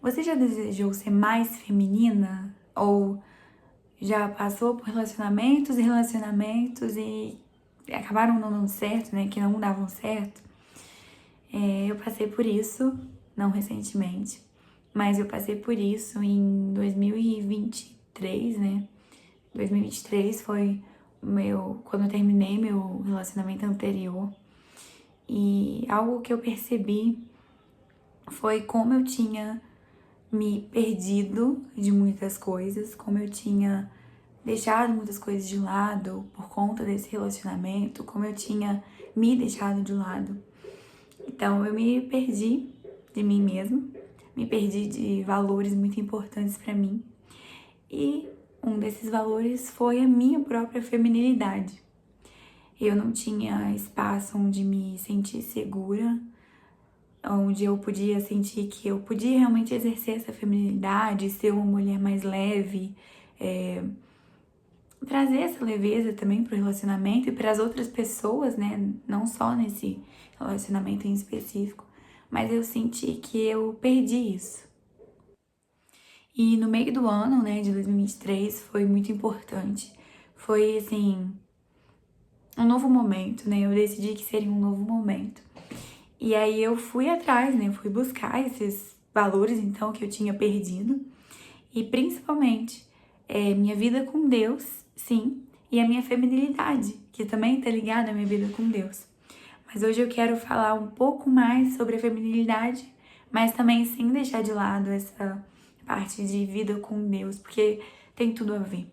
Você já desejou ser mais feminina? Ou já passou por relacionamentos e relacionamentos e acabaram não dando certo, né? Que não davam certo? Eu passei por isso, não recentemente, mas eu passei por isso em 2023, né? 2023 foi quando eu terminei meu relacionamento anterior. E algo que eu percebi foi como eu tinha me perdido de muitas coisas, como eu tinha deixado muitas coisas de lado por conta desse relacionamento, como eu tinha me deixado de lado. Então eu me perdi de mim mesma, me perdi de valores muito importantes para mim. E um desses valores foi a minha própria feminilidade. Eu não tinha espaço onde me sentir segura, onde eu podia sentir que eu podia realmente exercer essa feminilidade, ser uma mulher mais leve, trazer essa leveza também para o relacionamento e para as outras pessoas, né? Não só nesse relacionamento em específico, mas eu senti que eu perdi isso. E no meio do ano, né, de 2023, foi muito importante. Foi assim, um novo momento, né? Eu decidi que seria um novo momento. E aí eu fui atrás, né? Fui buscar esses valores então que eu tinha perdido e principalmente minha vida com Deus, sim, e a minha feminilidade, que também está ligada à minha vida com Deus. Mas hoje eu quero falar um pouco mais sobre a feminilidade, mas também sem deixar de lado essa parte de vida com Deus, porque tem tudo a ver.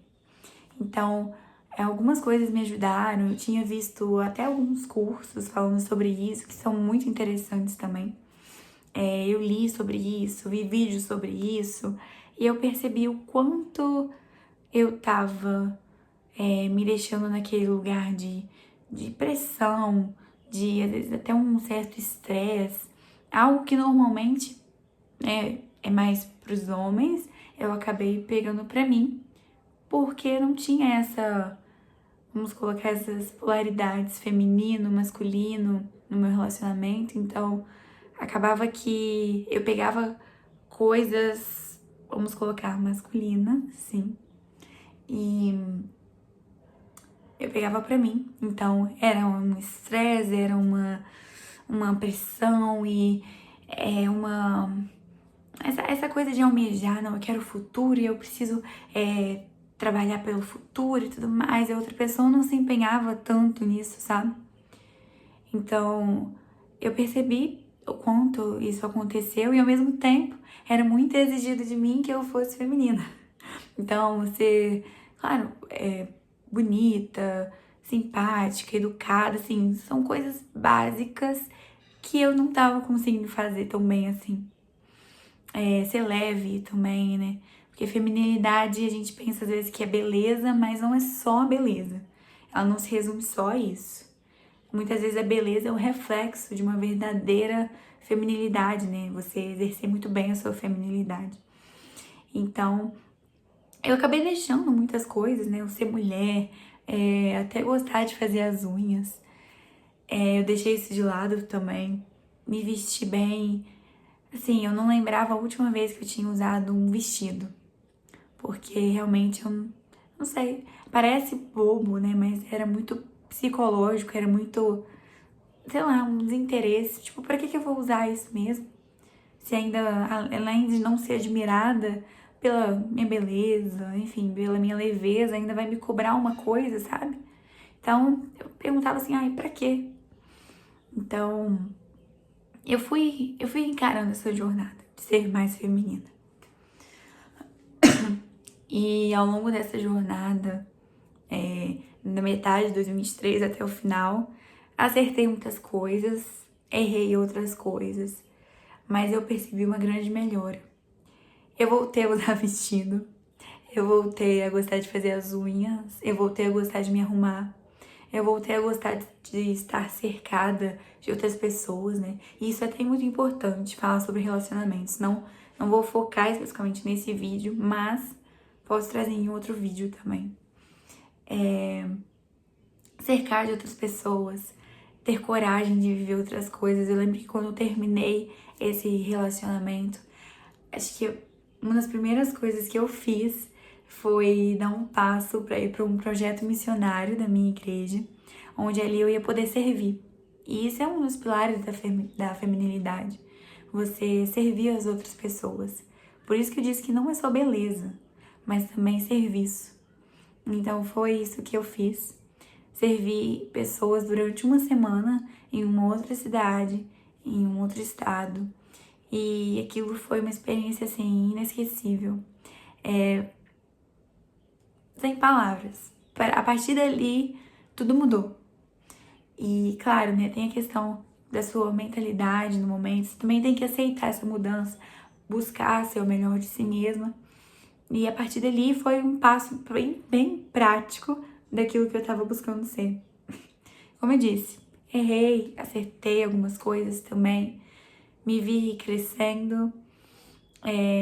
Então, algumas coisas me ajudaram, eu tinha visto até alguns cursos falando sobre isso, que são muito interessantes também. Eu li sobre isso, vi vídeos sobre isso, e eu percebi o quanto eu tava me deixando naquele lugar de pressão, de às vezes até um certo estresse, algo que normalmente é mais para os homens, eu acabei pegando para mim, porque não tinha essa, vamos colocar essas polaridades feminino, masculino no meu relacionamento, então acabava que eu pegava coisas, vamos colocar masculinas, sim, e eu pegava pra mim. Então era um estresse, era uma pressão e uma. Essa coisa de almejar, não, eu quero o futuro e eu preciso trabalhar pelo futuro e tudo mais. E a outra pessoa não se empenhava tanto nisso, sabe? Então eu percebi o quanto isso aconteceu e ao mesmo tempo era muito exigido de mim que eu fosse feminina. Então, ser, claro, bonita, simpática, educada, assim, são coisas básicas que eu não tava conseguindo fazer tão bem assim. Ser leve também, né? Porque feminilidade a gente pensa às vezes que é beleza, mas não é só a beleza. Ela não se resume só a isso. Muitas vezes a beleza é o reflexo de uma verdadeira feminilidade, né? Você exercer muito bem a sua feminilidade. Então, eu acabei deixando muitas coisas, né? Eu ser mulher, até gostar de fazer as unhas. Eu deixei isso de lado também. Me vestir bem. Assim, eu não lembrava a última vez que eu tinha usado um vestido. Porque realmente eu não sei. Parece bobo, né? Mas era muito psicológico, era muito, sei lá, um desinteresse. Tipo, pra que eu vou usar isso mesmo? Se ainda, além de não ser admirada pela minha beleza, enfim, pela minha leveza, ainda vai me cobrar uma coisa, sabe? Então, eu perguntava assim, ai, pra quê? Então, eu fui encarando essa jornada de ser mais feminina. E ao longo dessa jornada, na metade de 2023 até o final, acertei muitas coisas, errei outras coisas, mas eu percebi uma grande melhora. Eu voltei a usar vestido, eu voltei a gostar de fazer as unhas, eu voltei a gostar de me arrumar, eu voltei a gostar de estar cercada de outras pessoas, né? E isso é até muito importante, falar sobre relacionamentos. Não vou focar especificamente nesse vídeo, mas posso trazer em outro vídeo também. Cercar de outras pessoas, ter coragem de viver outras coisas. Eu lembro que quando eu terminei esse relacionamento, acho que uma das primeiras coisas que eu fiz foi dar um passo para ir para um projeto missionário da minha igreja, onde ali eu ia poder servir. E isso é um dos pilares da feminilidade, você servir as outras pessoas. Por isso que eu disse que não é só beleza, mas também serviço. Então foi isso que eu fiz. Servi pessoas durante uma semana em uma outra cidade, em um outro estado. E aquilo foi uma experiência, assim, inesquecível. Sem palavras. A partir dali, tudo mudou. E, claro, né, tem a questão da sua mentalidade no momento. Você também tem que aceitar essa mudança, buscar ser o melhor de si mesma. E a partir dali foi um passo bem prático daquilo que eu estava buscando ser. Como eu disse, errei, acertei algumas coisas também, me vi crescendo,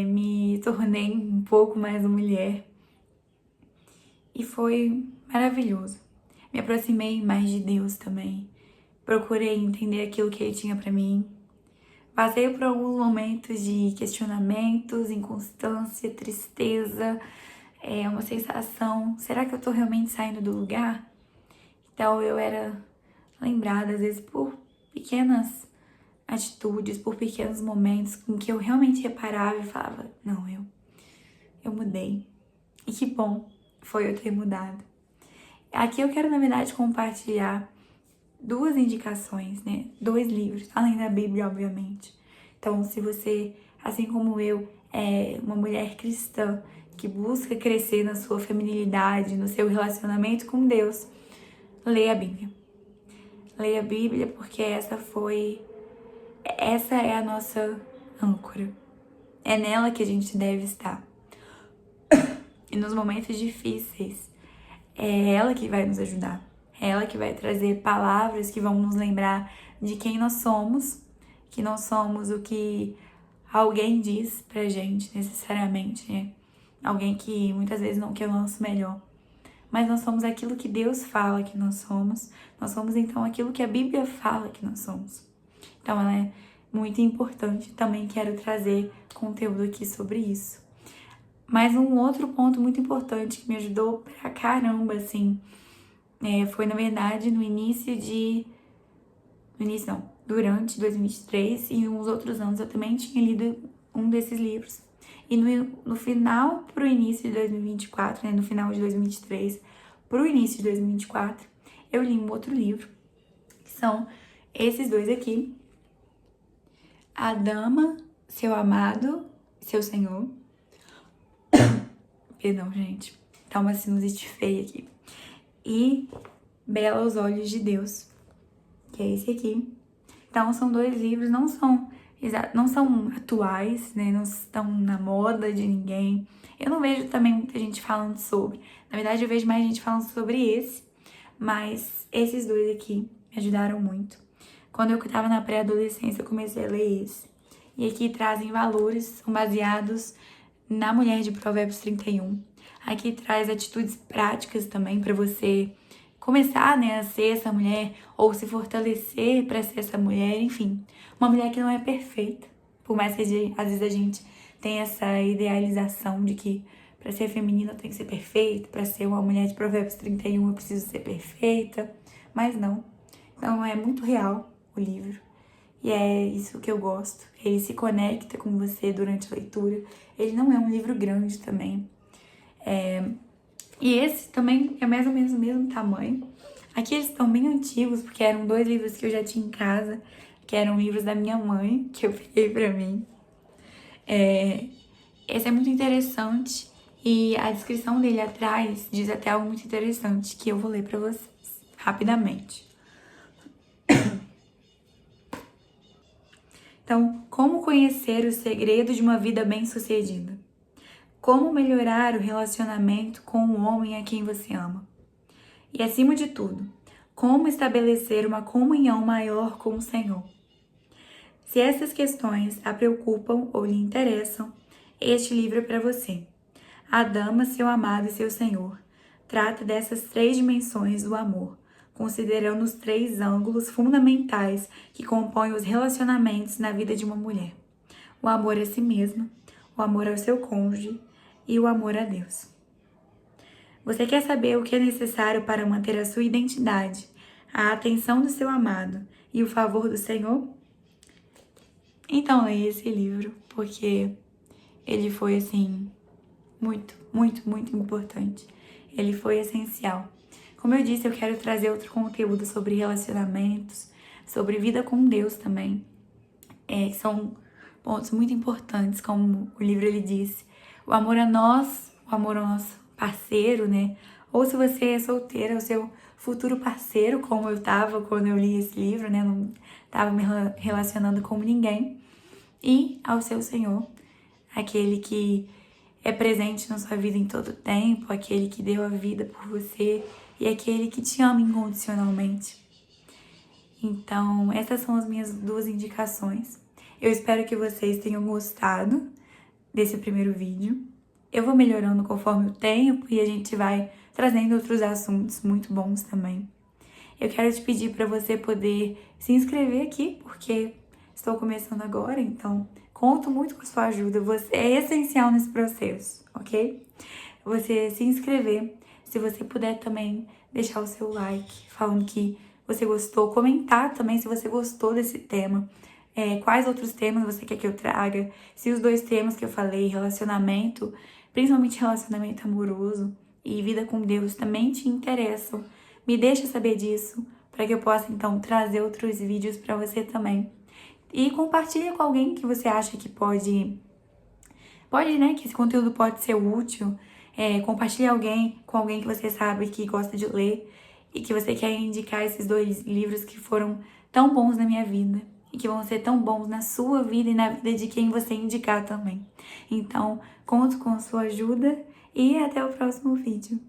me tornei um pouco mais uma mulher e foi maravilhoso. Me aproximei mais de Deus também, procurei entender aquilo que Ele tinha para mim. Passei por alguns momentos de questionamentos, inconstância, tristeza, uma sensação, será que eu tô realmente saindo do lugar? Então eu era lembrada às vezes por pequenas atitudes, por pequenos momentos em que eu realmente reparava e falava, não, eu mudei. E que bom foi eu ter mudado. Aqui eu quero, na verdade, compartilhar duas indicações, né? 2 livros, além da Bíblia, obviamente. Então, se você, assim como eu, é uma mulher cristã que busca crescer na sua feminilidade, no seu relacionamento com Deus, leia a Bíblia. Leia a Bíblia porque essa é a nossa âncora. É nela que a gente deve estar. E nos momentos difíceis, é ela que vai nos ajudar. É ela que vai trazer palavras que vão nos lembrar de quem nós somos, que não somos o que alguém diz pra gente necessariamente, né? Alguém que muitas vezes não quer o nosso melhor. Mas nós somos aquilo que Deus fala que nós somos. Nós somos, então, aquilo que a Bíblia fala que nós somos. Então, ela é muito importante. Também quero trazer conteúdo aqui sobre isso. Mas um outro ponto muito importante que me ajudou pra caramba, assim, foi, na verdade, durante 2023 e uns outros anos eu também tinha lido um desses livros. E no final pro início de 2024, né, no final de 2023 pro início de 2024, eu li um outro livro, que são esses dois aqui, A Dama, Seu Amado, Seu Senhor. Perdão, gente, tá uma sinusite feia aqui. E Bela aos Olhos de Deus, que é esse aqui. Então, são 2 livros, não são atuais, né? Não estão na moda de ninguém. Eu não vejo também muita gente falando sobre. Na verdade, eu vejo mais gente falando sobre esse. Mas esses 2 aqui me ajudaram muito. Quando eu estava na pré-adolescência, eu comecei a ler esse. E aqui trazem valores, são baseados na mulher de Provérbios 31. Aqui traz atitudes práticas também para você começar, né, a ser essa mulher ou se fortalecer para ser essa mulher, enfim. Uma mulher que não é perfeita, por mais que às vezes a gente tenha essa idealização de que para ser feminina eu tenho que ser perfeita, para ser uma mulher de Provérbios 31 eu preciso ser perfeita, mas não. Então é muito real o livro. E é isso que eu gosto. Ele se conecta com você durante a leitura. Ele não é um livro grande também. E esse também é mais ou menos o mesmo tamanho. Aqui eles estão bem antigos, porque eram 2 livros que eu já tinha em casa, que eram livros da minha mãe, que eu peguei pra mim. Esse é muito interessante e a descrição dele atrás diz até algo muito interessante, que eu vou ler pra vocês, rapidamente. Então, como conhecer o segredo de uma vida bem-sucedida? Como melhorar o relacionamento com o homem a quem você ama? E, acima de tudo, como estabelecer uma comunhão maior com o Senhor? Se essas questões a preocupam ou lhe interessam, este livro é para você. A Dama, Seu Amado e Seu Senhor trata dessas 3 dimensões do amor, considerando os 3 ângulos fundamentais que compõem os relacionamentos na vida de uma mulher: o amor a si mesma, o amor ao seu cônjuge e o amor a Deus. Você quer saber o que é necessário para manter a sua identidade, a atenção do seu amado e o favor do Senhor? Então leia esse livro, porque ele foi, assim, muito, muito, muito importante. Ele foi essencial. Como eu disse, eu quero trazer outro conteúdo sobre relacionamentos, sobre vida com Deus também. Que são pontos muito importantes, como o livro ele disse. O amor a nós, o amor ao nosso parceiro, né? Ou se você é solteira, o seu futuro parceiro, como eu tava quando eu li esse livro, né? Não tava me relacionando com ninguém. E ao seu Senhor, aquele que é presente na sua vida em todo tempo, aquele que deu a vida por você e aquele que te ama incondicionalmente. Então, essas são as minhas 2 indicações. Eu espero que vocês tenham gostado desse primeiro vídeo. Eu vou melhorando conforme o tempo e a gente vai trazendo outros assuntos muito bons também. Eu quero te pedir para você poder se inscrever aqui, porque estou começando agora, então conto muito com a sua ajuda. Você é essencial nesse processo, ok? Você se inscrever, se você puder também deixar o seu like, falando que você gostou, comentar também se você gostou desse tema, quais outros temas você quer que eu traga, se os 2 temas que eu falei, relacionamento, principalmente relacionamento amoroso e vida com Deus, também te interessam, me deixa saber disso, para que eu possa então trazer outros vídeos para você também. E compartilha com alguém que você acha que pode, né, que esse conteúdo pode ser útil. Compartilhe com alguém que você sabe que gosta de ler e que você quer indicar esses 2 livros que foram tão bons na minha vida e que vão ser tão bons na sua vida e na vida de quem você indicar também. Então, conto com a sua ajuda e até o próximo vídeo.